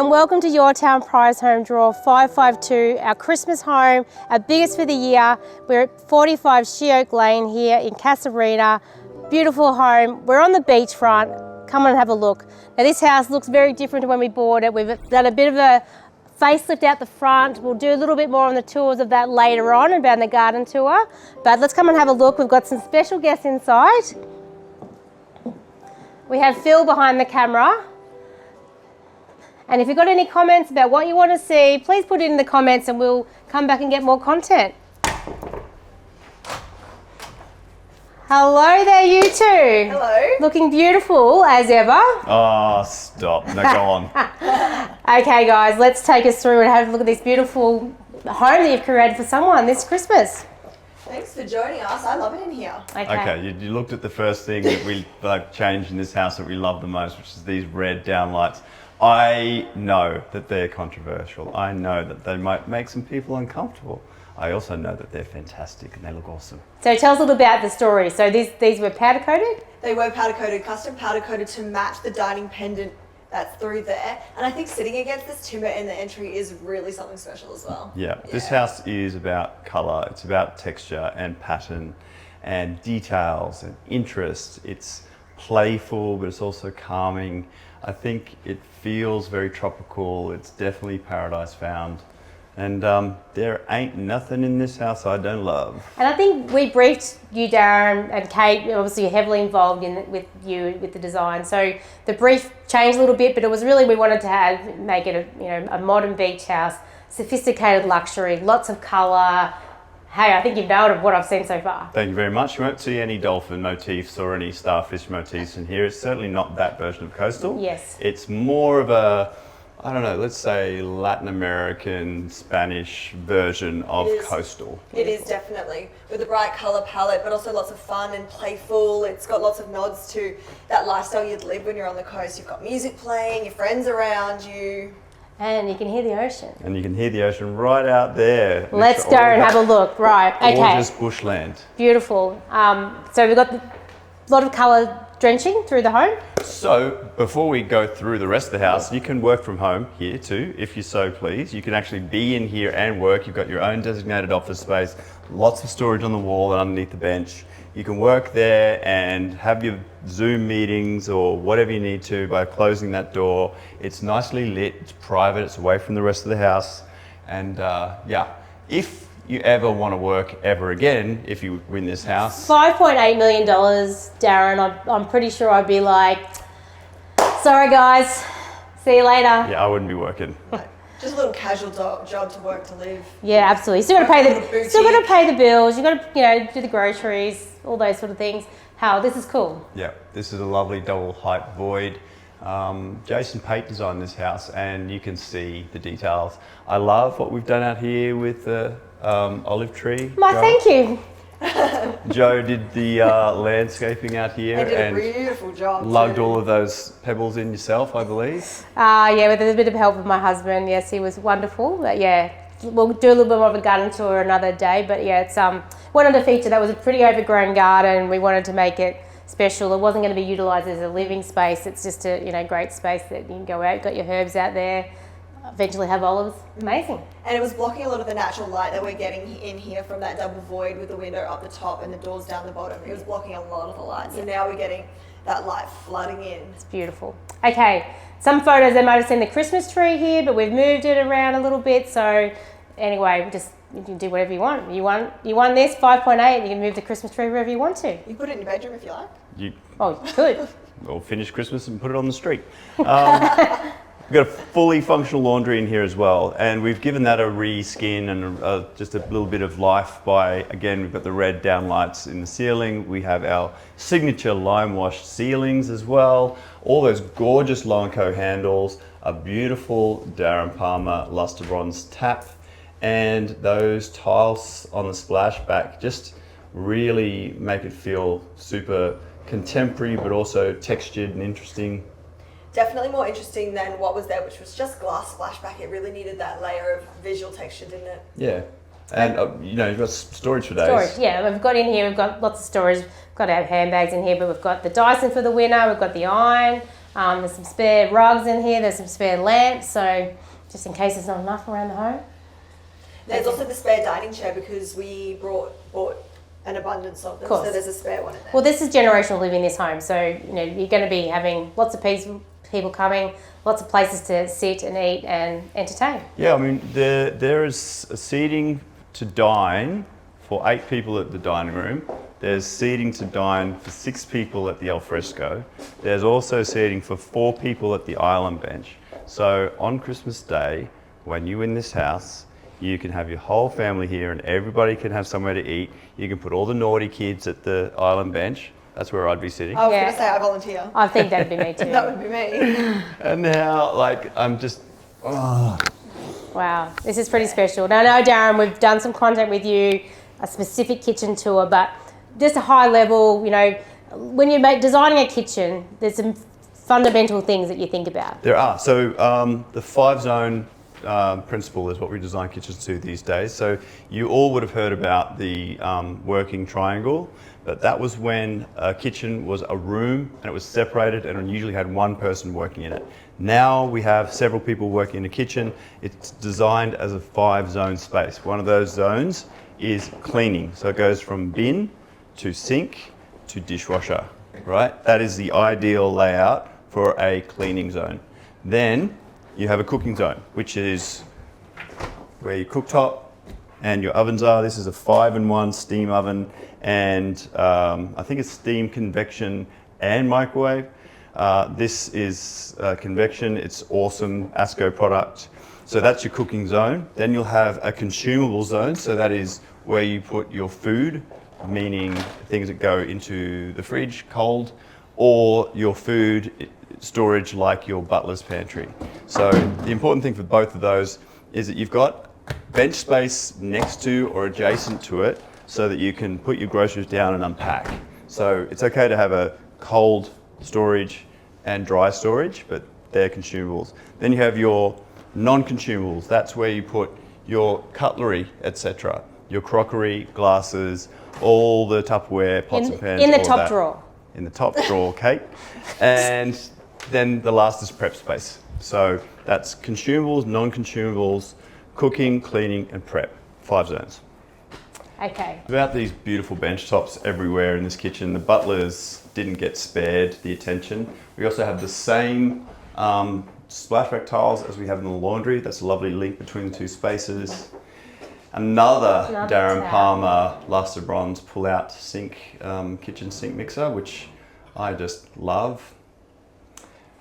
and welcome to Your Town Prize Home Draw 552, our Christmas home, our biggest for the year. We're at 45 She Oak Lane here in Casuarina. Beautiful home. We're on the beachfront. Come on and have a look. Now this house looks very different to when we bought it. We've done a bit of a facelift out the front. We'll do a little bit more on the tours of that later on, about the garden tour. But let's come and have a look. We've got some special guests inside. We have Phil behind the camera. And if you've got any comments about what you want to see, please put it in the comments and we'll come back and get more content. Hello there, you two. Hello. Looking beautiful as ever. Oh, stop. No, go on. Okay, guys, let's take us through and have a look at this beautiful home that you've created for someone this Christmas. Thanks for joining us. I love it in here. Okay, you looked at the first thing that we changed in this house that we love the most, which is these red downlights. I know that they're controversial. I know that they might make some people uncomfortable. I also know that they're fantastic and they look awesome. So tell us a little about the story. So these were powder coated? They were powder coated, custom powder coated to match the dining pendant that's through there. And I think sitting against this timber in the entry is really something special as well. Yeah, this house is about colour, it's about texture and pattern and details and interest. It's playful, but it's also calming. I think it feels very tropical. It's definitely paradise found. And there ain't nothing in this house I don't love. And I think we briefed you, Darren, and Kate, obviously you're heavily involved with the design. So the brief changed a little bit, but it was really, we wanted to make it a modern beach house, sophisticated luxury, lots of colour. Hey, I think you've nailed what I've seen so far. Thank you very much. You won't see any dolphin motifs or any starfish motifs in here. It's certainly not that version of coastal. Yes. It's more of a, I don't know, let's say Latin American, Spanish version of coastal. It is definitely, with a bright colour palette, but also lots of fun and playful. It's got lots of nods to that lifestyle you'd live when you're on the coast. You've got music playing, your friends around you. And you can hear the ocean. And you can hear the ocean right out there. Let's go and have a look. Right, okay. Gorgeous bushland. Beautiful. So we've got a lot of colour drenching through the home. So before we go through the rest of the house, you can work from home here too, if you so please. You can actually be in here and work. You've got your own designated office space, lots of storage on the wall and underneath the bench. You can work there and have your Zoom meetings or whatever you need to by closing that door. It's nicely lit, it's private, it's away from the rest of the house. And yeah, if you ever want to work ever again, if you win this house. $5.8 million, Darren, I'm pretty sure I'd be like, sorry guys, see you later. Yeah, I wouldn't be working. Just a little casual job to work to live. Yeah, absolutely. Still got to pay the bills. You got to do the groceries, all those sort of things. Hal, this is cool. Yeah, this is a lovely double height void. Jason Pate designed this house, and you can see the details. I love what we've done out here with the olive tree. Thank you. Joe did the landscaping out here. They did a beautiful job. Lugged all of those pebbles in yourself, I believe. Yeah, with a bit of help with my husband. Yes, he was wonderful. But yeah, we'll do a little bit more of a garden tour another day. But yeah, it's wanted to feature that was a pretty overgrown garden. We wanted to make it special. It wasn't going to be utilised as a living space. It's just a great space that you can go out. Got your herbs out there. Eventually have olives. Amazing. And it was blocking a lot of the natural light that we're getting in here from that double void with the window up the top and the doors down the bottom. It was blocking a lot of the light. So now we're getting that light flooding in. It's beautiful. Okay, some photos they might have seen the Christmas tree here, but we've moved it around a little bit. So anyway, you can do whatever you want. You won this 5.8. You can move the Christmas tree wherever you want to. You can put it in your bedroom if you like. You could. Or finish Christmas and put it on the street. We've got a fully functional laundry in here as well, and we've given that a reskin and just a little bit of life by, again, we've got the red downlights in the ceiling. We have our signature lime wash ceilings as well. All those gorgeous Lonco handles, a beautiful Darren Palmer luster bronze tap, and those tiles on the splashback just really make it feel super contemporary, but also textured and interesting. Definitely more interesting than what was there, which was just glass splashback. It really needed that layer of visual texture, didn't it? Yeah. And you've got storage for days. Yeah. We've got lots of storage. We've got our handbags in here, but we've got the Dyson for the winter. We've got the iron. There's some spare rugs in here. There's some spare lamps. So just in case there's not enough around the home. There's also the spare dining chair because we bought an abundance of them. So there's a spare one in there. Well, this is generational living, this home. So, you know, you're going to be having lots of people coming, lots of places to sit and eat and entertain. Yeah, I mean, there is seating to dine for 8 people at the dining room. There's seating to dine for 6 people at the Alfresco. There's also seating for 4 people at the island bench. So on Christmas Day, when you're in this house, you can have your whole family here and everybody can have somewhere to eat. You can put all the naughty kids at the island bench. That's where I'd be sitting. I was going to say I volunteer. I think that'd be me too. That would be me. And now, like, I'm just, Wow, this is pretty special. Now, I know, Darren, we've done some content with you, a specific kitchen tour, but just a high level, you know, when you're designing a kitchen, there's some fundamental things that you think about. There are. So the 5-zone principle is what we design kitchens to these days. So you all would have heard about the working triangle, but that was when a kitchen was a room and it was separated and it usually had one person working in it. Now we have several people working in a kitchen. It's designed as a 5-zone space. One of those zones is cleaning. So it goes from bin to sink to dishwasher, right? That is the ideal layout for a cleaning zone. Then you have a cooking zone, which is where your cooktop and your ovens are. This is a 5-in-1 steam oven, and I think it's steam, convection, and microwave. This is convection. It's awesome ASCO product. So that's your cooking zone. Then you'll have a consumable zone. So that is where you put your food, meaning things that go into the fridge, cold, or your food storage like your Butler's pantry. So the important thing for both of those is that you've got bench space next to or adjacent to it so that you can put your groceries down and unpack. So it's okay to have a cold storage and dry storage, but they're consumables. Then you have your non-consumables. That's where you put your cutlery, etc. Your crockery, glasses, all the Tupperware, pots and pans. In the all top that. drawer. In the top drawer, Kate. And then the last is prep space. So that's consumables, non-consumables, cooking, cleaning, and prep. 5 zones. Okay. About these beautiful bench tops everywhere in this kitchen. The Butlers didn't get spared the attention. We also have the same splashback tiles as we have in the laundry. That's a lovely link between the 2 spaces. Another Darren Palmer Luster Bronze pull-out sink, kitchen sink mixer, which I just love.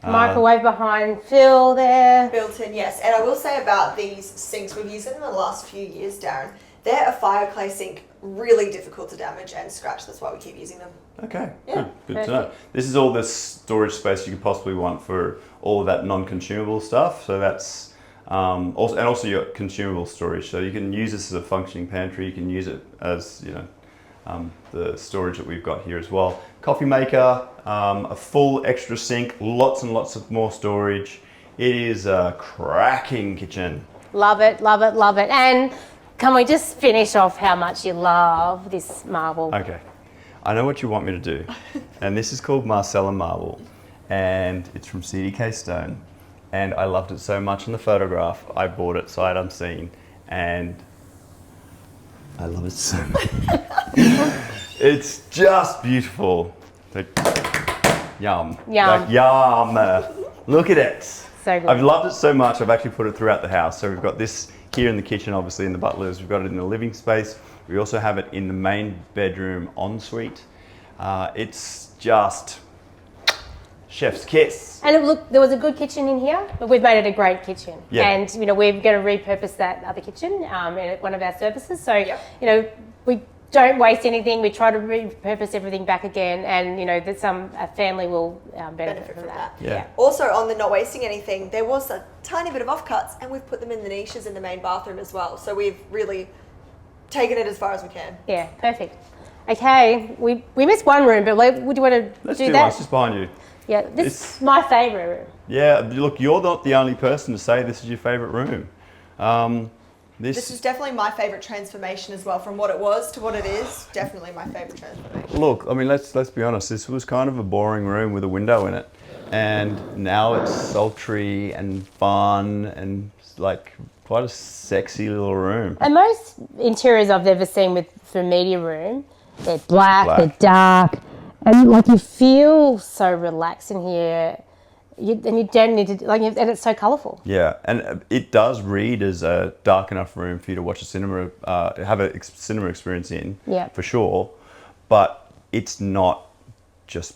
Microwave behind Phil there. Built in, yes. And I will say about these sinks, we've used them in the last few years, Darren. They're a fire clay sink, really difficult to damage and scratch. That's why we keep using them. Okay, Yeah. good to know. This is all the storage space you could possibly want for all of that non-consumable stuff. So that's also your consumable storage. So you can use this as a functioning pantry. You can use it as, you know, the storage that we've got here as well. Coffee maker, a full extra sink, lots and lots of more storage. It is a cracking kitchen. Love it, love it, love it. And can we just finish off how much you love this marble? Okay, I know what you want me to do. And this is called Marcella marble. And it's from CDK Stone. And I loved it so much in the photograph, I bought it sight unseen. And I love it so much. It's just beautiful. Like, yum. Yum. Like, yum. Look at it. So good. I've loved it so much, I've actually put it throughout the house. So we've got this here in the kitchen, obviously in the Butlers. We've got it in the living space. We also have it in the main bedroom ensuite. It's just chef's kiss. And look, there was a good kitchen in here, but we've made it a great kitchen. Yeah. And, you know, we're going to repurpose that other kitchen in one of our services. So, Yeah. you know, we don't waste anything. We try to repurpose everything back again. And, you know, that a family will benefit from that. Yeah. Also, on the not wasting anything, there was a tiny bit of offcuts, and we've put them in the niches in the main bathroom as well. So we've really taken it as far as we can. Yeah, perfect. Okay, we missed one room, but would you want to Let's do do that? one, it's just behind you. Yeah, this is my favourite room. Yeah, look, you're not the only person to say this is your favourite room. This is definitely my favourite transformation as well. From what it was to what it is, definitely my favourite transformation. Look, I mean, let's be honest. This was kind of a boring room with a window in it, and now it's sultry and fun and like quite a sexy little room. And most interiors I've ever seen for media room, they're black, they're dark, and like you feel so relaxed in here. And you don't need to, like, and it's so colourful. Yeah, and it does read as a dark enough room for you to watch a cinema, have a cinema experience in, for sure. But it's not just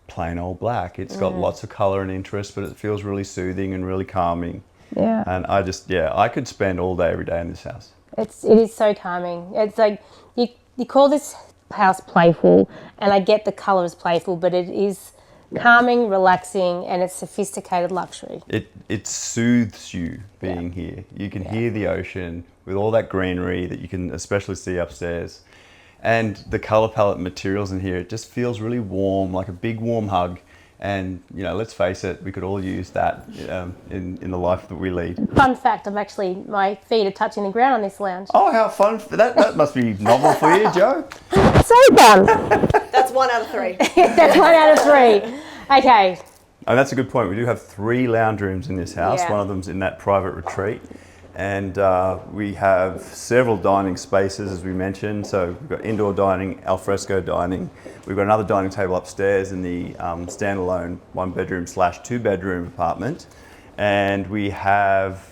plain old black. It's got lots of colour and interest, but it feels really soothing and really calming. Yeah. And I could spend all day, every day in this house. It is so calming. It's like, you call this house playful, and I get the colour is playful, but it is calming, relaxing, and it's sophisticated luxury. It soothes you being here. You can hear the ocean with all that greenery that you can especially see upstairs. And the colour palette materials in here, it just feels really warm, like a big warm hug. And, you know, let's face it, we could all use that in the life that we lead. Fun fact, my feet are touching the ground on this lounge. Oh, how fun. That must be novel for you, Joe. So fun. That's 1 out of 3. That's 1 out of 3. Okay. And that's a good point. We do have 3 lounge rooms in this house. Yeah. One of them's in that private retreat. And we have several dining spaces, as we mentioned. So we've got indoor dining, Alfresco dining. We've got another dining table upstairs in the standalone 1-bedroom / 2-bedroom apartment. And we have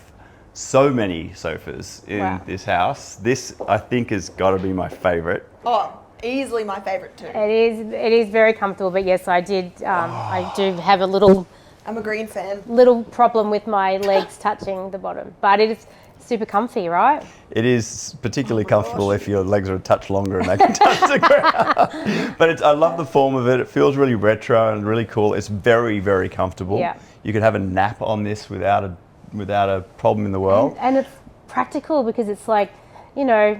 so many sofas in this house. This, I think, has got to be my favorite. Oh, easily my favourite too. It is very comfortable, but yes, I do have a little I'm a green fan. Little problem with my legs touching the bottom, but it is super comfy, right? It is particularly comfortable if your legs are a touch longer and they can touch the ground. But I love the form of it. It feels really retro and really cool. It's very, very comfortable. Yeah. You could have a nap on this without a problem in the world. And it's practical because it's like, you know,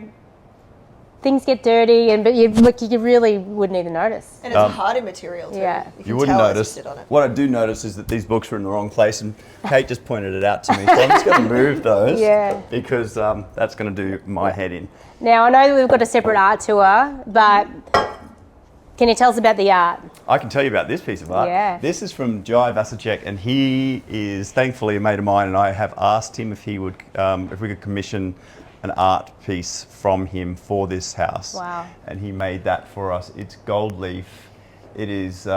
things get dirty, but you really wouldn't even notice. And it's a hardy material too. Yeah. You wouldn't notice. What I do notice is that these books are in the wrong place, and Kate just pointed it out to me. So I'm just going to move those because that's going to do my head in. Now, I know that we've got a separate art tour, but can you tell us about the art? I can tell you about this piece of art. Yeah. This is from Jai Vasicek, and he is thankfully a mate of mine, and I have asked him if he would, if we could commission an art piece from him for this house. Wow. And he made that for us. It's gold leaf. It is,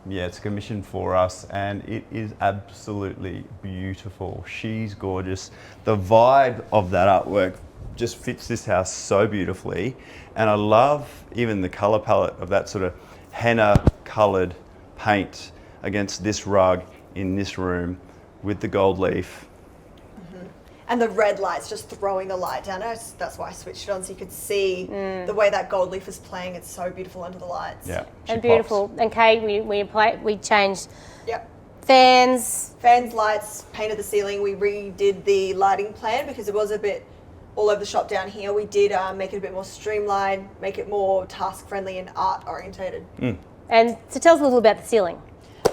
it's commissioned for us, and it is absolutely beautiful. She's gorgeous. The vibe of that artwork just fits this house so beautifully. And I love even the color palette of that sort of henna colored paint against this rug in this room with the gold leaf. And the red lights, just throwing the light down. That's why I switched it on so you could see the way that gold leaf is playing. It's so beautiful under the lights. Yeah, and beautiful. Pops. And Kate, we changed fans, lights, painted the ceiling. We redid the lighting plan because it was a bit all over the shop down here. We did make it a bit more streamlined, make it more task friendly and art orientated. And so tell us a little about the ceiling.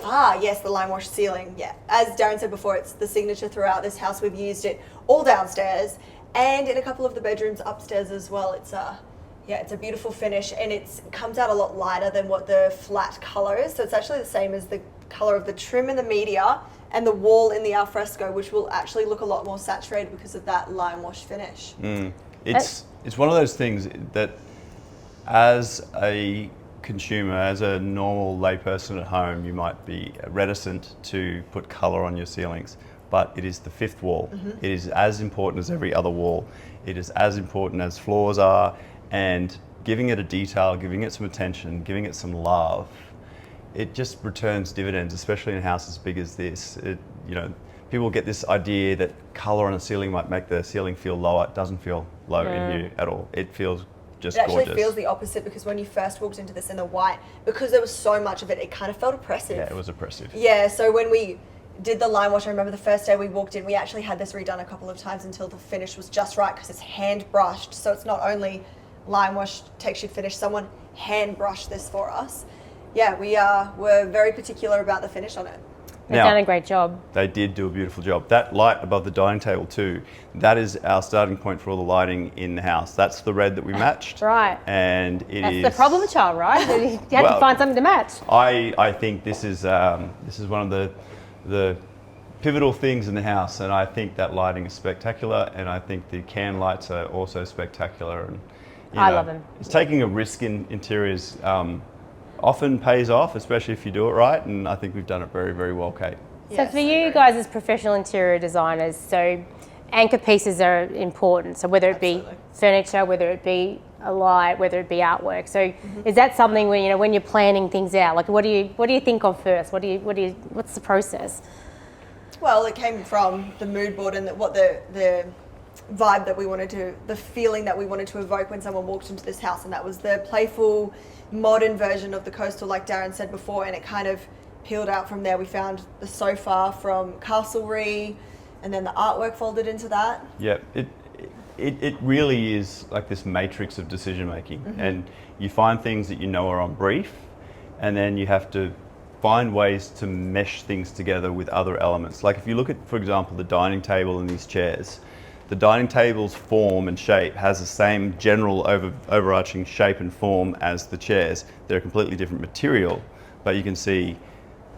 Ah, yes, the lime wash ceiling. Yeah, as Darren said before, it's the signature throughout this house. We've used it all downstairs and in a couple of the bedrooms upstairs as well. It's a beautiful finish, and it comes out a lot lighter than what the flat color is. So it's actually the same as the color of the trim in the media and the wall in the Alfresco, which will actually look a lot more saturated because of that lime wash finish. It's one of those things that, as a consumer, as a normal layperson at home, you might be reticent to put color on your ceilings, but it is the fifth wall. It is as important as every other wall. It is as important as floors are, and giving it a detail, giving it some attention, giving it some love, it just returns dividends, especially in a house as big as this. People get this idea that color on a ceiling might make the ceiling feel lower. It doesn't feel low in here at all. It feels just gorgeous. It actually feels the opposite, because when you first walked into this in the white, because there was so much of it, it kind of felt oppressive. Yeah, it was oppressive. Yeah, so when we did the lime wash, I remember the first day we walked in, we actually had this redone a couple of times until the finish was just right, because it's hand brushed. So it's not only lime wash textured finish, someone hand brushed this for us. Yeah, we're very particular about the finish on it. They've done a great job. They did do a beautiful job. That light above the dining table too, that is our starting point for all the lighting in the house. That's the red that we matched. Right. And That's the problem child, right? You have to find something to match. I think this is one of the pivotal things in the house, and I think that lighting is spectacular, and I think the can lights are also spectacular. And I love them. It's taking a risk in interiors. Often pays off, especially if you do it right, and I think we've done it very, very well, Kate. So for you guys as professional interior designers, so anchor pieces are important. So whether it be furniture, whether it be a light, whether it be artwork. So is that something when you're planning things out, like what do you think of first? What's the process? Well, it came from the mood board and what the vibe that we wanted to, the feeling that we wanted to evoke when someone walked into this house, and that was the playful, modern version of the coastal, like Darren said before, and it kind of peeled out from there. We found the sofa from Casuarina, and then the artwork folded into that. Yeah, it really is like this matrix of decision making, and you find things that you know are on brief, and then you have to find ways to mesh things together with other elements. Like if you look at, for example, the dining table and these chairs, the dining table's form and shape has the same general overarching shape and form as the chairs. They're a completely different material, but you can see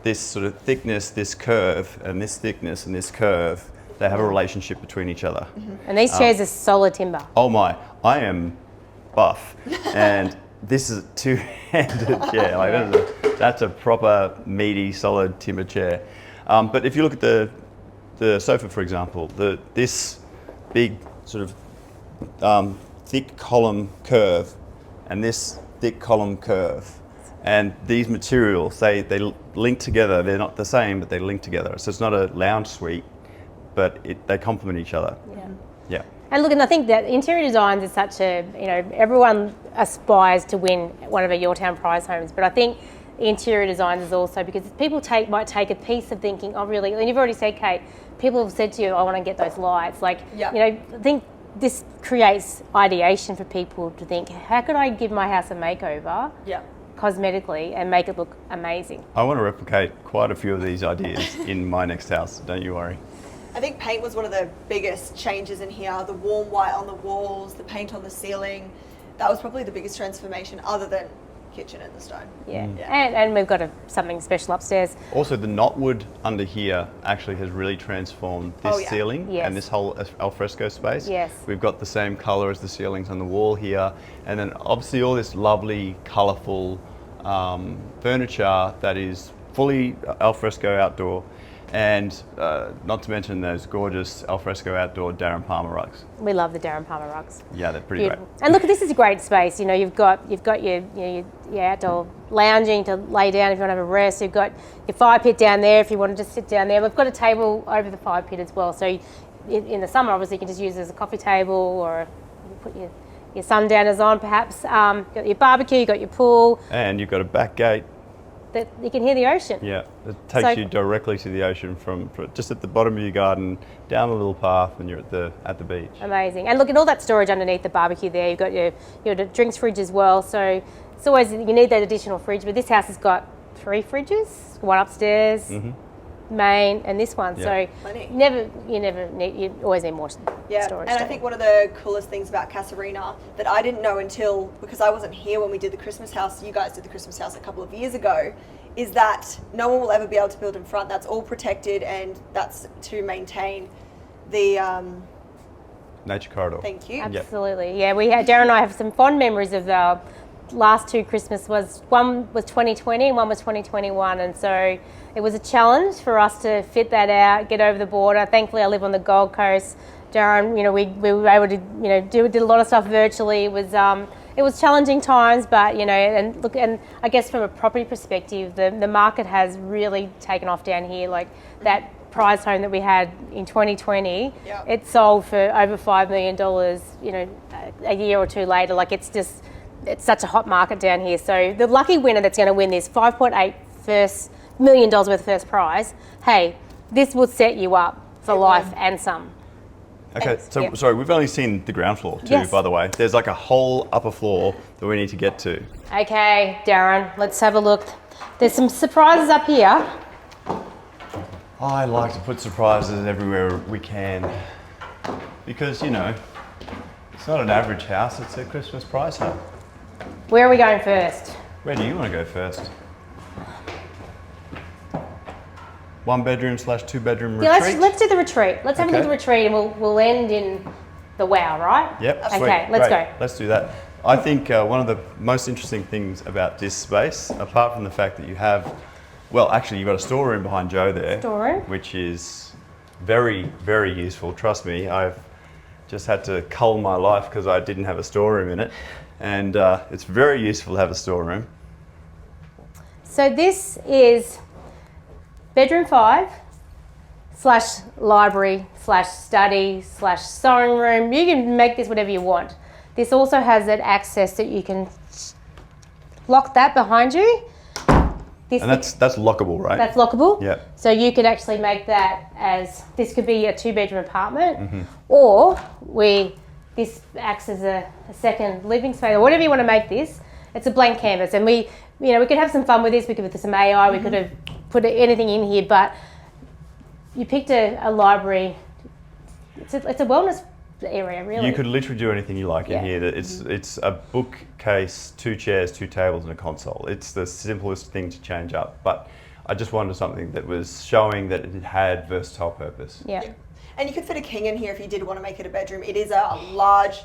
this sort of thickness, this curve, and this thickness and this curve, they have a relationship between each other. And these chairs are solid timber. Oh my, I am buff, and this is a two-handed chair. Like that's a proper meaty, solid timber chair. But if you look at the sofa, for example, this big sort of thick column curve and this thick column curve, and these materials, they link together. They're not the same, but they link together. So it's not a lounge suite, but they complement each other. Yeah. And look, and I think that interior designs is such a, everyone aspires to win one of our Yourtown prize homes, but I think interior designs is also because people might take a piece of thinking, oh really, and you've already said, Kate, people have said to you, I want to get those lights. Like, I think this creates ideation for people to think, how could I give my house a makeover cosmetically and make it look amazing? I want to replicate quite a few of these ideas in my next house, don't you worry. I think paint was one of the biggest changes in here. The warm white on the walls, the paint on the ceiling. That was probably the biggest transformation other than kitchen and the stone. And we've got something special upstairs. Also, the knotwood under here actually has really transformed this ceiling and this whole alfresco space. We've got the same color as the ceilings on the wall here, and then obviously all this lovely, colorful furniture that is fully alfresco outdoor. And not to mention those gorgeous alfresco outdoor Darren Palmer rugs. We love the Darren Palmer rugs. Yeah, they're pretty great. And look, this is a great space. You've got your outdoor lounging to lay down if you want to have a rest. You've got your fire pit down there if you want to just sit down there. We've got a table over the fire pit as well. So in the summer, obviously, you can just use it as a coffee table, or you put your sundowners on, perhaps. You've got your barbecue, you've got your pool. And you've got a back gate. That you can hear the ocean. Yeah, it takes you directly to the ocean from just at the bottom of your garden, down a little path, and you're at the beach. Amazing. And look at all that storage underneath the barbecue there. You've got your drinks fridge as well. So it's always, you need that additional fridge. But this house has got 3 fridges, one upstairs, main, and this one. So you always need more storage. And I think one of the coolest things about Casuarina that I didn't know until, because I wasn't here when we did the Christmas house, you guys did the Christmas house a couple of years ago, is that no one will ever be able to build in front. That's all protected, and that's to maintain the nature corridor. Thank you. Absolutely. Yeah, Darren and I have some fond memories of the last 2 Christmas. One was 2020 and one was 2021, and so it was a challenge for us to fit that out, get over the border. Thankfully, I live on the Gold Coast. Darren, we were able to did a lot of stuff virtually. It was challenging times, but and look, and I guess from a property perspective, the market has really taken off down here. Like that prize home that we had in 2020, it sold for over $5 million. A year or 2 later, like it's such a hot market down here. So the lucky winner that's going to win this $5.8 million worth of first prize, hey, this will set you up for life and some. Okay, so sorry, we've only seen the ground floor too, by the way. There's like a whole upper floor that we need to get to. Okay, Darren, let's have a look. There's some surprises up here. I like to put surprises everywhere we can because, you know, it's not an average house, it's a Christmas prize home. Where are we going first? Where do you want to go first? 1 bedroom / 2 bedroom Yeah, retreat? let's do the retreat. Let's have a look at the Okay. retreat and we'll end in the wow, right? Yep, sweet. Okay, let's Great. go. Let's do that. I think one of the most interesting things about this space, apart from the fact that you have, well, actually you've got a storeroom behind Joe there. Storeroom. Which is very, very useful. Trust me, I've just had to cull my life because I didn't have a storeroom in it. And it's very useful to have a storeroom. So this is bedroom 5 / library / study / sewing room. You can make this whatever you want. This also has that access that you can lock that behind you. This And that's lockable, right? That's lockable. Yeah. So you could actually make that as, this could be a 2-bedroom apartment, Mm-hmm. or this acts as a second living space, or whatever you want to make this. It's a blank canvas, and we could have some fun with this. We could put some AI. We could have put anything in here, but you picked a library. It's a wellness area, really. You could literally do anything you like Yeah. in here. It's a bookcase, 2 chairs, 2 tables, and a console. It's the simplest thing to change up, but I just wanted something that was showing that it had versatile purpose. Yeah. And you could fit a king in here if you did want to make it a bedroom. It is a large,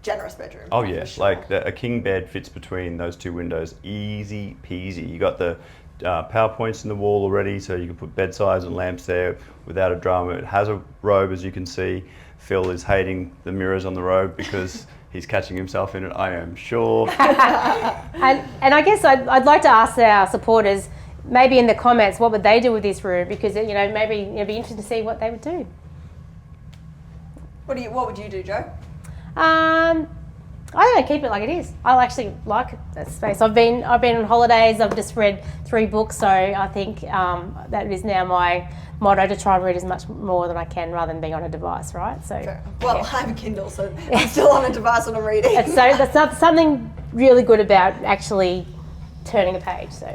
generous bedroom. Oh yeah, for sure. like a king bed fits between those 2 windows, easy peasy. You got the power points in the wall already, so you can put bedsides and lamps there without a drama. It has a robe, as you can see. Phil is hating the mirrors on the robe because he's catching himself in it, I am sure. And I guess I'd like to ask our supporters, maybe in the comments, what would they do with this room? Because maybe it'd be interesting to see what they would do. What would you do, Joe? I don't know, keep it like it is. I actually like that space. I've been on holidays. I've just read 3 books, so I think that is now my motto, to try and read as much more than I can rather than being on a device, right? So, Well, I have a Kindle, so I'm still on a device when I'm reading. that's not something really good about actually turning a page. So,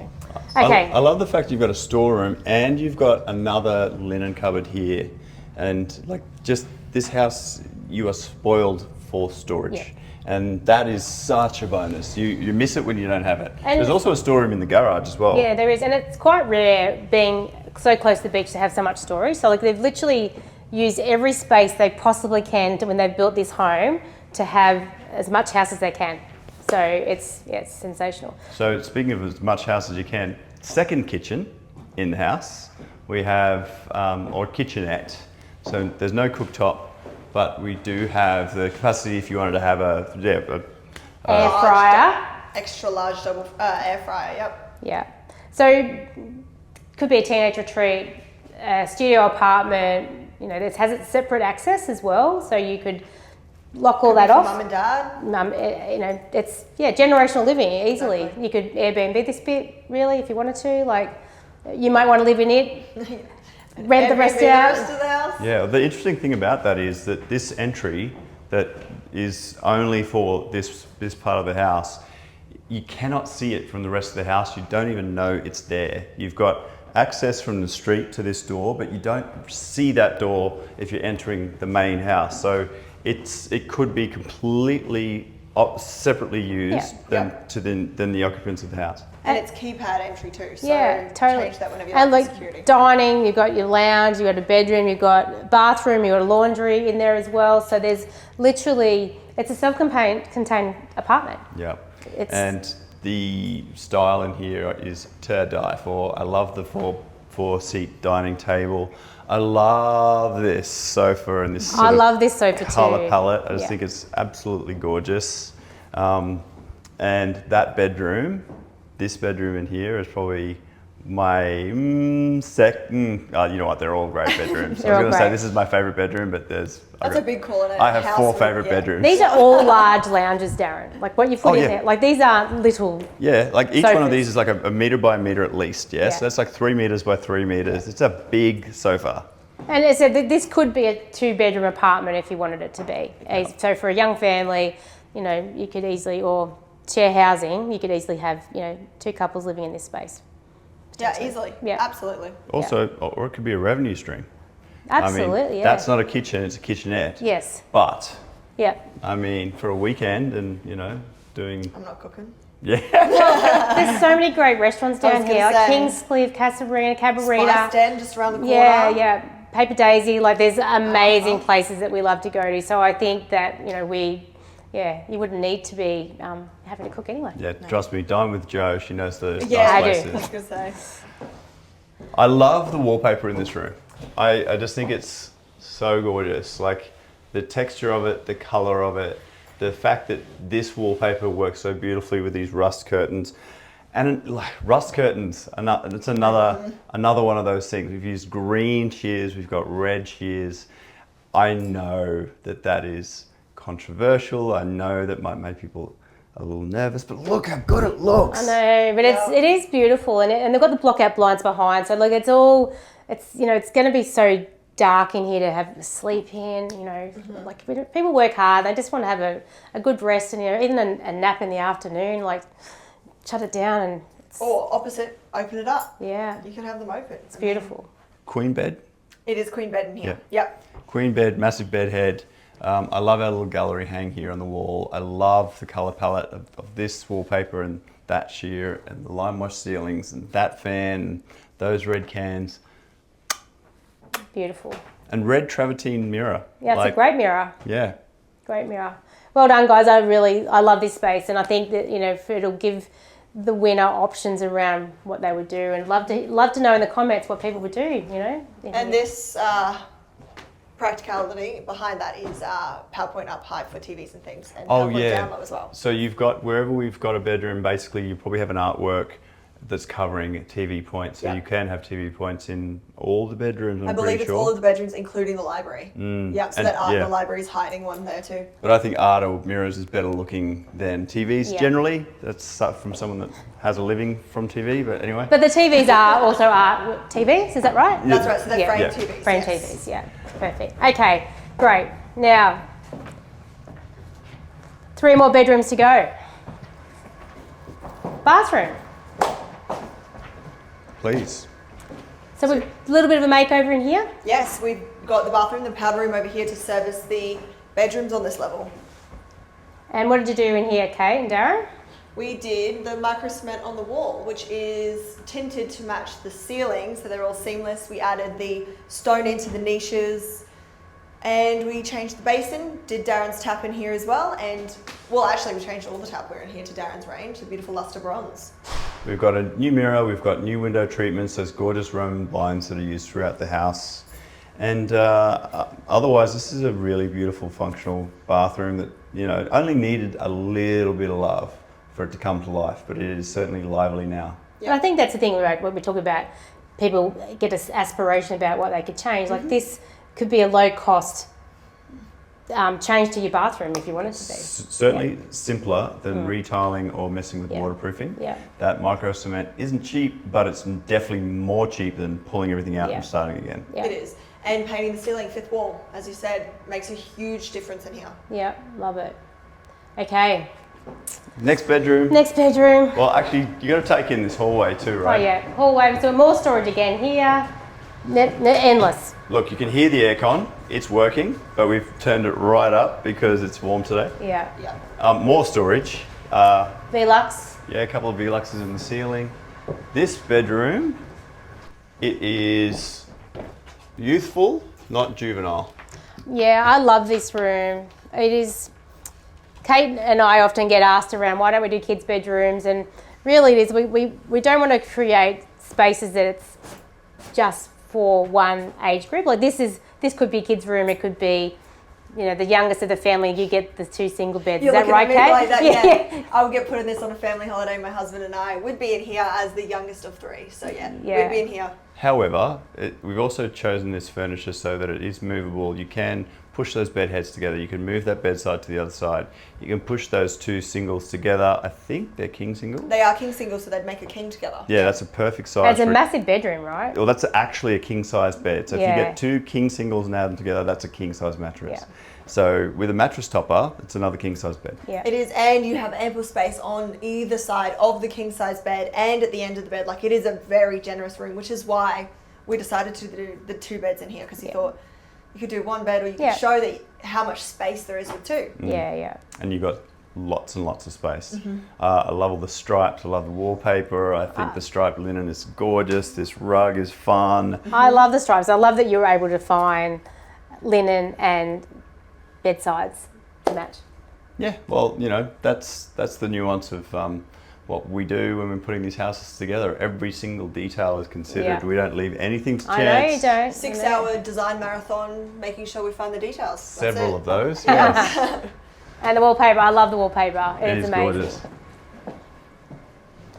okay. I love the fact you've got a storeroom and you've got another linen cupboard here, and like just this house, you are spoiled for storage. Yeah. And that is such a bonus. You miss it when you don't have it. And there's also a storeroom in the garage as well. Yeah, there is, and it's quite rare being so close to the beach to have so much storage. So like they've literally used every space they possibly can when they've built this home to have as much house as they can. So it's sensational. So speaking of as much house as you can, second kitchen in the house. We have, or kitchenette. So there's no cooktop, but we do have the capacity if you wanted to have a Air fryer. Extra large double air fryer, yep. Yeah. So could be a teenage retreat, a studio apartment. This has its separate access as well, so you could lock all that off. Mum and dad. It's generational living easily. Exactly. You could Airbnb this bit really if you wanted to. Like, you might want to live in it, rent the rest Airbnb out. The rest of the house. Yeah, the interesting thing about that is that this entry that is only for this part of the house, you cannot see it from the rest of the house. You don't even know it's there. You've got access from the street to this door, but you don't see that door if you're entering the main house. So it could be completely separately used than the occupants of the house. And it's keypad entry too, so Yeah, totally. change that whenever you And like like security. dining, you've got your lounge, you've got a bedroom, you've got a bathroom, you've got a laundry in there as well. So there's literally, it's a self-contained apartment. Yeah. It's- And the style in here is to die for. I love the four-seat dining table. I love this sofa and this I love this sofa too. colour palette. I just Yeah. think it's absolutely gorgeous. And that bedroom, this bedroom in here is probably my second. You know what? They're all great bedrooms. I They're was all going to say great. this is my favourite bedroom, but That's a big call in a I have house 4 with- favourite yeah. bedrooms. These are all large lounges, Darren. Like what you've put Oh, in yeah. there. Like these aren't little. Yeah, like each one of Sofas. these is like a metre by metre at least, yeah? Yeah. So that's like 3 metres by 3 metres. It's a big sofa. And as I said, this could be a 2-bedroom apartment if you wanted it to be. So for a young family, you could easily, or share housing, you could easily have, 2 couples living in this space. Yeah, easily. Yeah. Absolutely. Also, or it could be a revenue stream. Absolutely, I mean, yeah. that's not a kitchen, it's a kitchenette. Yes. But, Yeah. I mean, for a weekend and, you know, doing... I'm not cooking. Yeah. There's so many great restaurants I was down gonna here, like say. Kingscliff, Casuarina, Casuarina. Spice Den just around the corner. Yeah. Paper Daisy, like there's amazing places that we love to go to. So I think that, you know, you wouldn't need to be having to cook anyway. Yeah, trust me, dine with Jo, she knows the Yeah, nice I do. places. I was going to say. I love the wallpaper in this room. I just think it's so gorgeous. Like the texture of it, the color of it, the fact that this wallpaper works so beautifully with these rust curtains. And like rust curtains, it's another one of those things. We've used green shears, we've got red shears. I know that is controversial. I know that might make people a little nervous, but look how good it looks. I know, but it is beautiful, and they've got the block out blinds behind. So like it's going to be so dark in here to have sleep in. You know, like people work hard. They just want to have a good rest, and even a nap in the afternoon. Like shut it down and. Or opposite, open it up. Yeah, You can have them open. it's beautiful. Queen bed. It is queen bed in here. Yeah. Yep. Queen bed, massive bed head. I love our little gallery hang here on the wall. I love the color palette of this wallpaper and that sheer and the lime wash ceilings and that fan, and those red cans. Beautiful. And red travertine mirror. Yeah, it's a great mirror. Yeah. Great mirror. Well done, guys. I love this space, and I think that, you know, it'll give the winner options around what they would do, and love to know in the comments what people would do, you know. And this practicality behind that is PowerPoint up high for TVs and things, and PowerPoint down low as well. So you've got, wherever we've got a bedroom, basically you probably have an artwork that's covering TV points. So you can have TV points in all the bedrooms, I believe it's all of the bedrooms, including the library. Yep, so And- that art in yeah. the library is hiding one there too. But I think art or mirrors is better looking than TVs Yeah. generally. That's from someone that has a living from TV, but anyway. But the TVs are also art TVs, is that right? That's right, so they're framed Yeah. TVs. Frame yes. TVs, yeah. Perfect. Okay, great. Now, 3 more bedrooms to go. Bathroom. Please. So a little bit of a makeover in here. Yes, we've got the bathroom, the powder room over here to service the bedrooms on this level. And what did you do in here, Kate and Darren? We did the microcement on the wall, which is tinted to match the ceiling, so they're all seamless. We added the stone into the niches, and we changed the basin, did Darren's tap in here as well, and, well, actually we changed all the tapware in here to Darren's range, the beautiful luster bronze. We've got a new mirror, we've got new window treatments, those gorgeous Roman blinds that are used throughout the house. And otherwise, this is a really beautiful functional bathroom that, you know, only needed a little bit of love for it to come to life, but it is certainly lively now. And I think that's the thing about when we talk about people get an aspiration about what they could change. Like this could be a low cost change to your bathroom if you want it to be. Certainly simpler than retiling or messing with waterproofing. Yeah. That microcement isn't cheap, but it's definitely more cheap than pulling everything out Yeah. and starting again. Yeah. It is. And painting the ceiling fifth wall, as you said, makes a huge difference in here. Yeah, love it. Okay, Next bedroom. next bedroom. Well, actually, you got to take in this hallway too, right? Oh yeah, hallway. So more storage again here. Endless. Look, you can hear the aircon. It's working, but we've turned it right up because it's warm today. Yeah. Yeah. More storage. Velux. Yeah, a couple of Veluxes in the ceiling. This bedroom, it is youthful, not juvenile. Yeah, I love this room. It is. Kate and I often get asked around why don't we do kids' bedrooms, and really it is we don't want to create spaces that it's just for one age group. Like this could be a kids' room. It could be, you know, the youngest of the family. You get the 2 single beds. You're Is that looking right, at me Kate? like that, yeah. I would get put in this on a family holiday. My husband and I would be in here as the youngest of 3. So yeah, we'd be in here. However, we've also chosen this furniture so that it is movable. You can push those bed heads together. You can move that bedside to the other side. You can push those two singles together. I think they're king singles. They are king singles, so they'd make a king together. Yeah, that's a perfect size. It's a massive bedroom, right? Well, that's actually a king size bed. So if you Yeah. get two king singles and add them together, that's a king size mattress. Yeah. So with a mattress topper, it's another king size bed. Yeah. It is, and you have ample space on either side of the king size bed and at the end of the bed. Like, it is a very generous room, which is why we decided to do the two beds in here, because you thought you could do one bed, or you could show that how much space there is with two. Yeah, yeah. And you've got lots and lots of space. I love all the stripes. I love the wallpaper. I think the striped linen is gorgeous. This rug is fun. I love the stripes. I love that you were able to find linen and bedsides to match. Yeah, well, you know, that's the nuance of what we do when we're putting these houses together. Every single detail is considered. Yeah. We don't leave anything to chance. I know you don't. 6-hour design marathon, making sure we find the details. That's Several it. of those, yes. And the wallpaper, I love the wallpaper. It It's is amazing. gorgeous.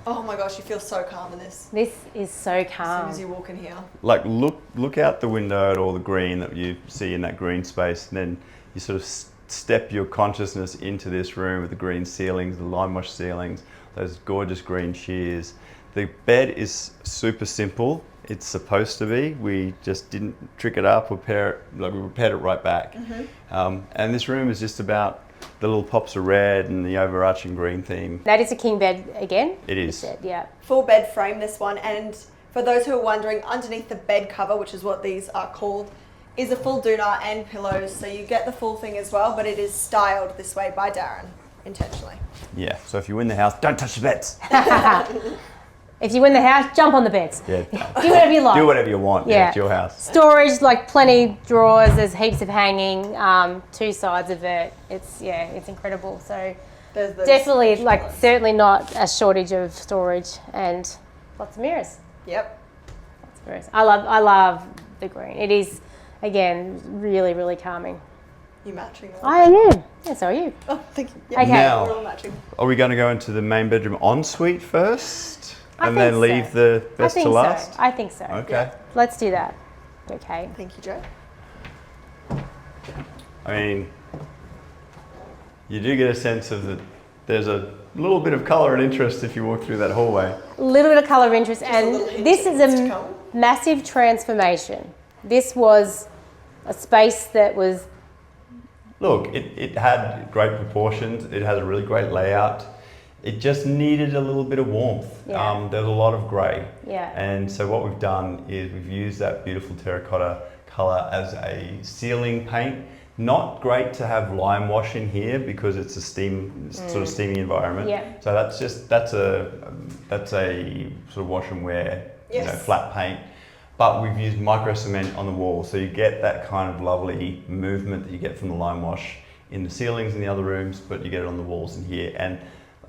Oh my gosh, you feel so calm in this. This is so As soon calm. as you walk in here. Like, look out the window at all the green that you see in that green space, and then you sort of step your consciousness into this room with the green ceilings, the lime wash ceilings, those gorgeous green shears. The bed is super simple. It's supposed to be. We just didn't trick it up or we repaired it right back. And this room is just about the little pops of red and the overarching green theme. That is a king bed again? It You is. said, yeah. Full bed frame, this one, and for those who are wondering, underneath the bed cover, which is what these are called, is a full doona and pillows, so you get the full thing as well, but it is styled this way by Darren, intentionally. Yeah, so if you win the house, don't touch the beds. If you win the house, jump on the beds. Yeah, Do whatever you like. do whatever you want. Yeah, it's your house. Storage, like plenty drawers. There's heaps of hanging. Two sides of it. It's incredible. So There's those definitely, extra like, ones. certainly not a shortage of storage, and lots of mirrors. Yep. Lots of mirrors. I love the green. It is, again, really, really calming. You matching all I am. Yeah, so are you. Oh, thank you. Yeah, Okay. Now- we're all matching. Are we going to go into the main bedroom ensuite first? I And think then leave so. the best I think to last? So. I think so. Okay. Let's do that. Okay. Thank you, Joe. I mean, you do get a sense of that there's a little bit of colour and interest if you walk through that hallway. A little bit of colour of interest, a little hint and this of is what's to a come. massive transformation. This was a space that was Look, it had great proportions. It has a really great layout. It just needed a little bit of warmth. Yeah. There's a lot of grey. Yeah. And so what we've done is we've used that beautiful terracotta colour as a ceiling paint. Not great to have lime wash in here because it's a sort of steamy environment. Yeah. So that's a sort of wash and wear, Yes. flat paint. But we've used microcement on the wall, so you get that kind of lovely movement that you get from the lime wash in the ceilings in the other rooms, but you get it on the walls in here. And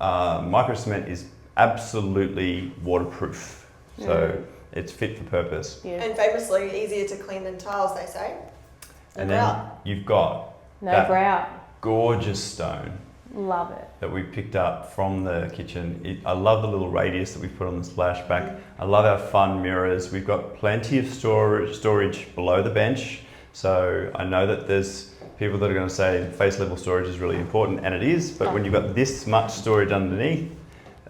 microcement is absolutely waterproof, so it's fit for purpose. beautiful. And famously easier to clean than tiles, they say. And then Grout. you've got No that grout. gorgeous stone Love it. that we picked up from the kitchen. I love the little radius that we put on the splashback. I love our fun mirrors. We've got plenty of storage below the bench. So I know that there's people that are going to say face level storage is really important, and it is, but when you've got this much storage underneath,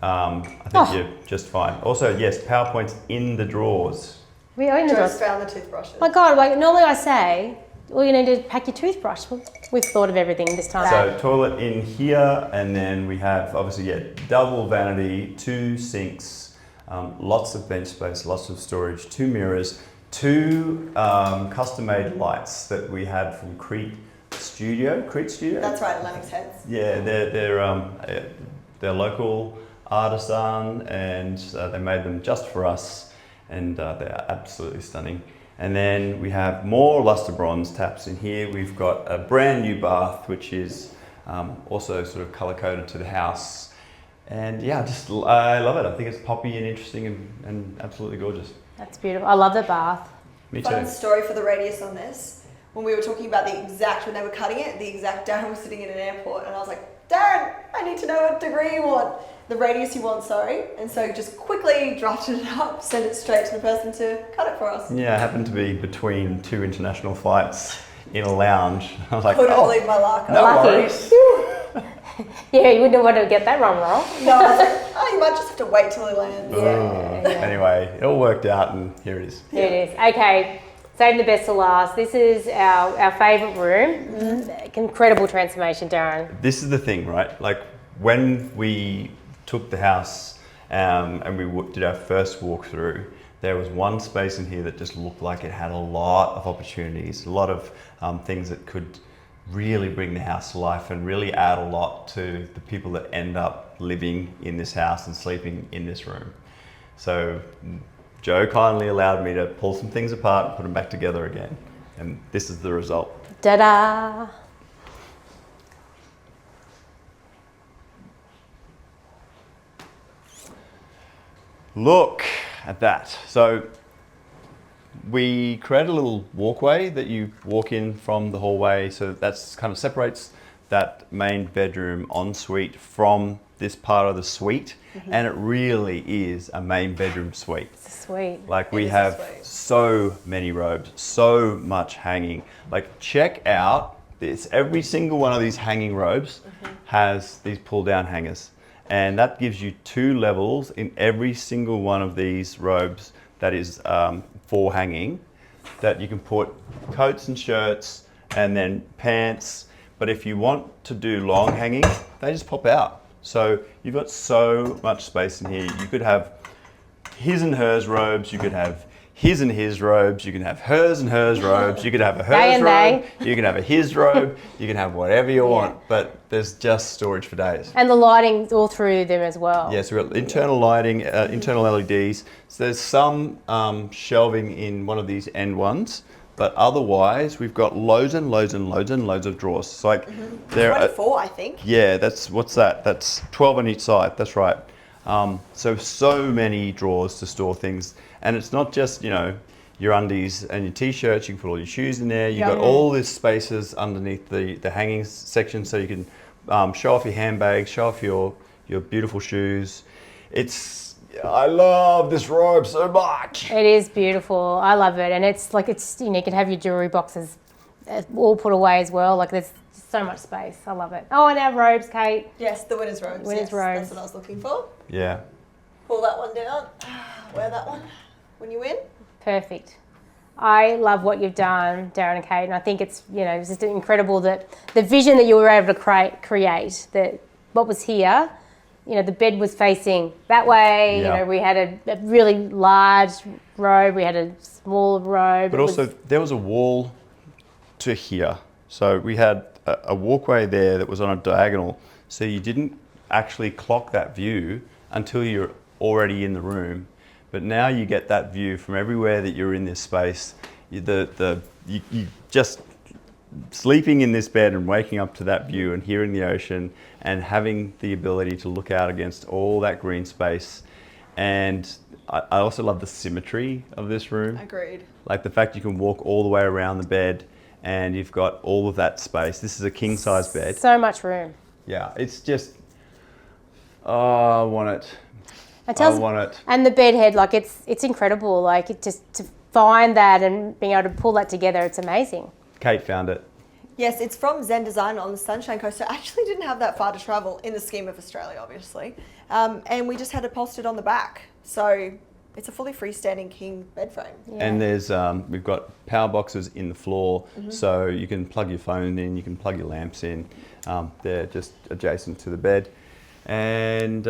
I think you're just fine. Also, yes, PowerPoint's in the drawers. We own the Joe's drawers. found the toothbrushes. My God, like normally I say, all you need to pack your toothbrush. Well, we've thought of everything this time. So toilet in here, and then we have obviously double vanity, 2 sinks, lots of bench space, lots of storage, 2 mirrors, 2 custom-made lights that we had from Crete Studio. That's right, Lennox Heads. Yeah, they're local artisan, and they made them just for us, and they're absolutely stunning. And then we have more luster bronze taps in here. We've got a brand new bath, which is also sort of color coded to the house. And yeah, I love it. I think it's poppy and interesting and absolutely gorgeous. That's beautiful. I love the bath. Me too. Fun story for the radius on this. When we were talking about when they were cutting it, Darren was sitting in an airport, and I was like, Darren, I need to know what degree you want. The radius you want, sorry. And so just quickly drafted it up, sent it straight to the person to cut it for us. Yeah, I happened to be between 2 international flights in a lounge. I was like, Couldn't oh, believe my luck. no Lucky. worries. Yeah, you wouldn't want to get that wrong. No, I was like, oh, you might just have to wait till he lands. Anyway, it all worked out, and here it is. Here it is. Okay, saving the best to last. This is our favourite room. Incredible transformation, Darren. This is the thing, right? Like when we took the house and we did our first walkthrough, there was one space in here that just looked like it had a lot of opportunities, a lot of things that could really bring the house to life and really add a lot to the people that end up living in this house and sleeping in this room. So Joe kindly allowed me to pull some things apart and put them back together again. And this is the result. Ta-da! Look at that. So we created a little walkway that you walk in from the hallway. So that's kind of separates that main bedroom ensuite from this part of the suite. And it really is a main bedroom suite. It's a suite. Like we is a have suite. so many robes, so much hanging. Like check out this. Every single one of these hanging robes has these pull down hangers. And that gives you 2 levels in every single one of these robes that is for hanging, that you can put coats and shirts and then pants. But if you want to do long hanging, they just pop out. So you've got so much space in here. You could have his and hers robes, you could have his and his robes, you can have hers and hers robes, you could have a hers robe, you can have a his robe, you can have whatever you want, but there's just storage for days. And the lighting's all through them as well. Yeah, so we've got internal lighting, internal LEDs. So there's some shelving in one of these end ones, but otherwise we've got loads and loads and loads and loads of drawers. So like there are 24, I think. Yeah, what's that? That's 12 on each side. That's right. So many drawers to store things, and it's not just your undies and your t-shirts. You can put all your shoes in there. You've got all these spaces underneath the hanging section, so you can show off your handbags, show off your beautiful shoes. I love this robe so much. It is beautiful. I love it, and it's you can have your jewelry boxes all put away as well. Like there's so much space. I love it. Oh, and our robes, Kate. Yes, the winner's robes. Winner's yes, robes. That's what I was looking for. Yeah. Pull that one down. Wear that one when you win. Perfect. I love what you've done, Darren and Kate, and I think it's it's just incredible that the vision that you were able to create, that what was here, the bed was facing that way. Yeah. We had a really large robe, we had a small robe. But also there was a wall to here. So we had a walkway there that was on a diagonal. So you didn't actually clock that view until you're already in the room. But now you get that view from everywhere that you're in this space. You just sleeping in this bed and waking up to that view and hearing the ocean and having the ability to look out against all that green space. And I also love the symmetry of this room. Agreed. Like the fact you can walk all the way around the bed and you've got all of that space. This is a king size bed. So much room. Yeah, it's just, I want it. I want it. And the bed head, like it's incredible. Like it just to find that and being able to pull that together, it's amazing. Kate found it. Yes, it's from Zen Design on the Sunshine Coast. So actually didn't have that far to travel in the scheme of Australia, obviously. And we just had it posted on the back. So it's a fully freestanding king bed frame. Yeah. And there's we've got power boxes in the floor, so you can plug your phone in, you can plug your lamps in. They're just adjacent to the bed. And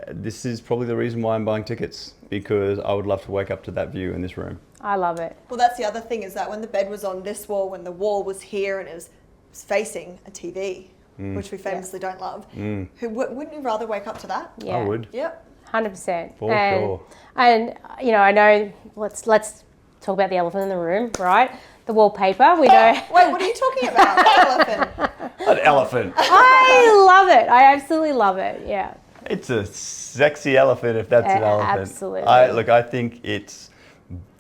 this is probably the reason why I'm buying tickets, because I would love to wake up to that view in this room. I love it. Well, that's the other thing, is that when the bed was on this wall, when the wall was here and it was facing a TV, which we famously don't love, wouldn't you rather wake up to that? Yeah. I would. Yep. 100%. For sure. And I know. Let's talk about the elephant in the room, right? The wallpaper. We know. Wait, what are you talking about? What elephant? An elephant. I love it. I absolutely love it. Yeah. It's a sexy elephant if that's an elephant. Absolutely. I think it's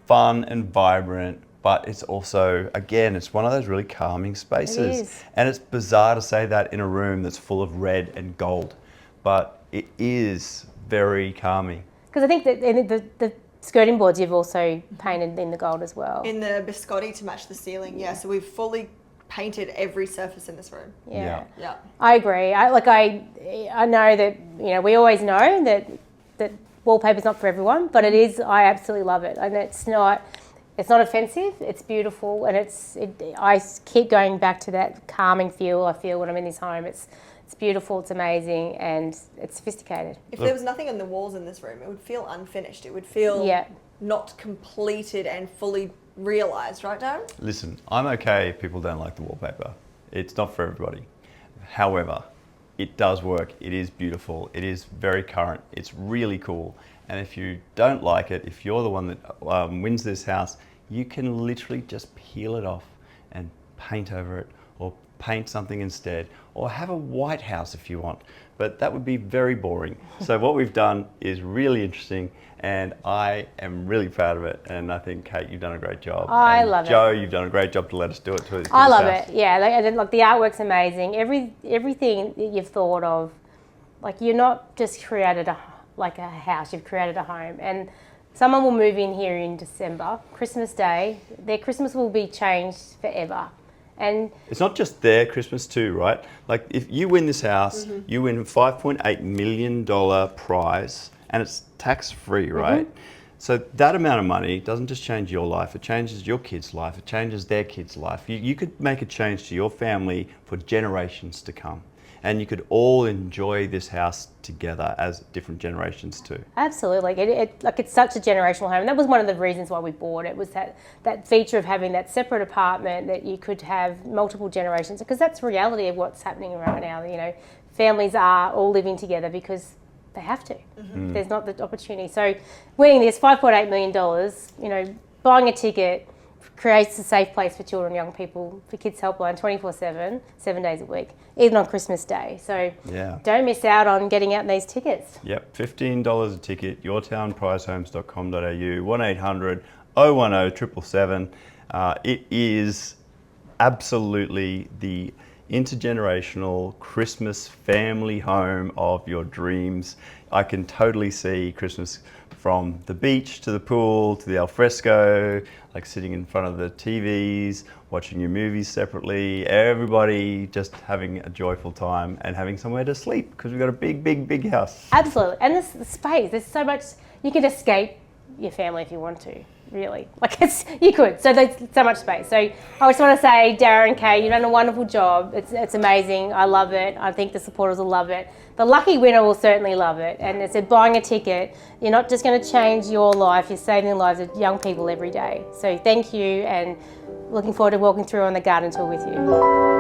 fun and vibrant, but it's also, again, it's one of those really calming spaces. It is. And it's bizarre to say that in a room that's full of red and gold, but it is very calming. Because I think that skirting boards you've also painted in the gold as well. In the biscotti to match the ceiling, yeah. So we've fully painted every surface in this room. Yeah. Yeah. I agree. I know that, we always know that wallpaper's not for everyone, but it is. I absolutely love it, and it's not offensive. It's beautiful, and I keep going back to that calming feel I feel when I'm in this home. It's beautiful, it's amazing, and it's sophisticated. If there was nothing on the walls in this room, it would feel unfinished. It would feel not completed and fully realised, right, Darren? Listen, I'm okay if people don't like the wallpaper. It's not for everybody. However, it does work. It is beautiful. It is very current. It's really cool. And if you don't like it, if you're the one that wins this house, you can literally just peel it off and paint over it, or paint something instead, or have a white house if you want. But that would be very boring. So what we've done is really interesting, and I am really proud of it. And I think, Kate, you've done a great job. I love it. Joe, you've done a great job to let us do it to I love house. it. Yeah, like the artwork's amazing. Everything that you've thought of, like you're not just created a house, you've created a home. And someone will move in here in December, Christmas Day. Their Christmas will be changed forever. And it's not just their Christmas too, right? Like if you win this house, you win a $5.8 million prize, and it's tax-free, right? So that amount of money doesn't just change your life, it changes your kid's life, it changes their kid's life. You could make a change to your family for generations to come. And you could all enjoy this house together as different generations too. Absolutely, it's such a generational home. That was one of the reasons why we bought it, was that feature of having that separate apartment that you could have multiple generations, because that's the reality of what's happening right now. Families are all living together because they have to. There's not the opportunity. So winning this $5.8 million, buying a ticket creates a safe place for children and young people, for Kids Helpline 24/7, 7 days a week, even on Christmas Day. So don't miss out on getting out these tickets. Yep, $15 a ticket, yourtownprizehomes.com.au, 1800 010 777. It is absolutely the intergenerational Christmas family home of your dreams. I can totally see Christmas from the beach to the pool to the Alfresco, like sitting in front of the TVs, watching your movies separately, everybody just having a joyful time and having somewhere to sleep, because we've got a big, big, big house. Absolutely. And the space, there's so much, you can escape your family if you want to, really. You could. So there's so much space. So I just want to say, Darren, Kay, you've done a wonderful job. It's amazing. I love it. I think the supporters will love it. The lucky winner will certainly love it. And it's buying a ticket. You're not just going to change your life, you're saving the lives of young people every day. So thank you, and looking forward to walking through on the garden tour with you.